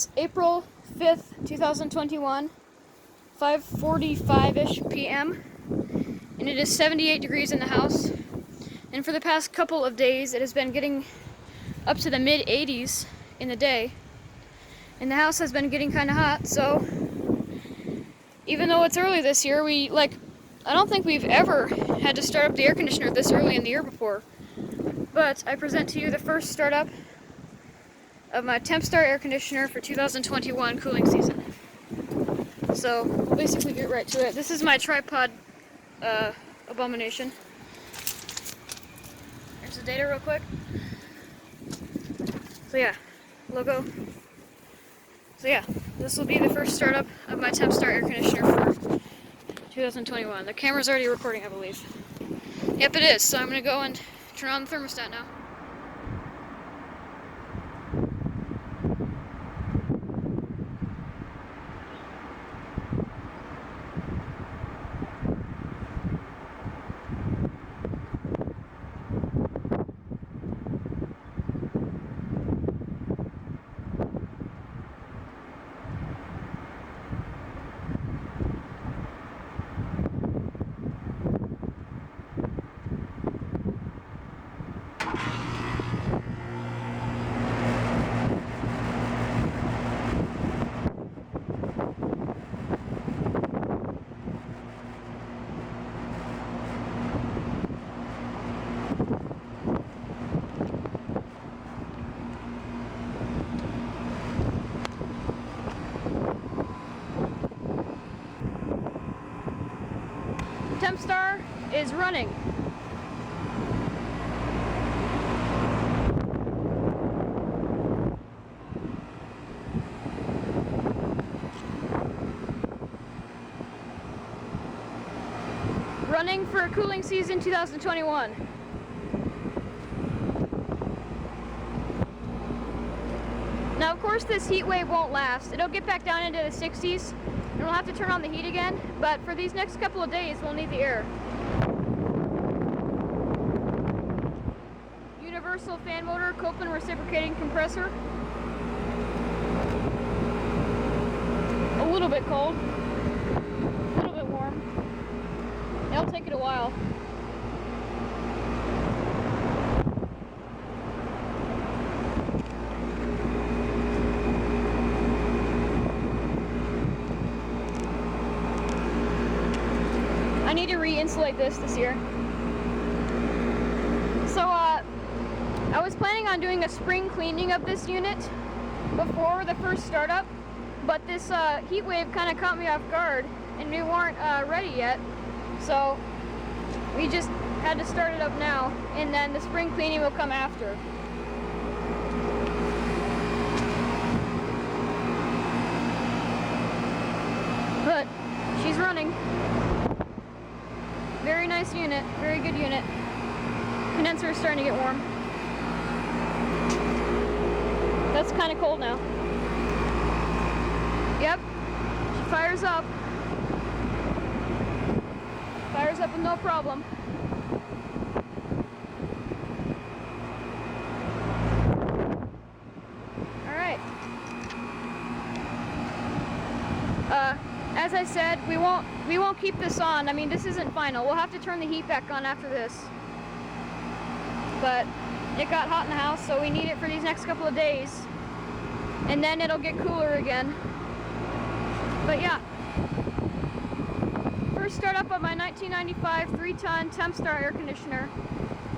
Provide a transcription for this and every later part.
It's April 5th, 2021, 5:45-ish p.m., and it is 78 degrees in the house. And for the past couple of days, it has been getting up to the mid-80s in the day. And the house has been getting kind of hot, so even though it's early this year, I don't think we've ever had to start up the air conditioner this early in the year before. But I present to you the first startup of my Tempstar Air Conditioner for 2021 cooling season. So we'll basically get right to it. This is my tripod abomination. Here's the data real quick. So yeah, logo. So yeah, this will be the first startup of my Tempstar Air Conditioner for 2021. The camera's already recording, I believe. Yep, it is. So I'm going to go and turn on the thermostat now. Tempstar is running. Running for cooling season 2021. Now, of course, this heat wave won't last. It'll get back down into the 60s, and we'll have to turn on the heat again, but for these next couple of days, we'll need the air. Universal fan motor, Copeland reciprocating compressor. A little bit cold, a little bit warm. It'll take it a while. I need to re-insulate this year. So I was planning on doing a spring cleaning of this unit before the first startup, but this heat wave kind of caught me off guard and we weren't ready yet. So we just had to start it up now, and then the spring cleaning will come after. But she's running. Very nice unit, very good unit. Condenser is starting to get warm. That's kind of cold now. Yep, she fires up. Fires up with no problem. Alright. As I said, we won't keep this on. I mean, this isn't final. We'll have to turn the heat back on after this. But it got hot in the house, so we need it for these next couple of days. And then it'll get cooler again. But yeah. First startup of my 1995 3-ton Tempstar air conditioner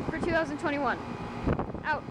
for 2021. Out.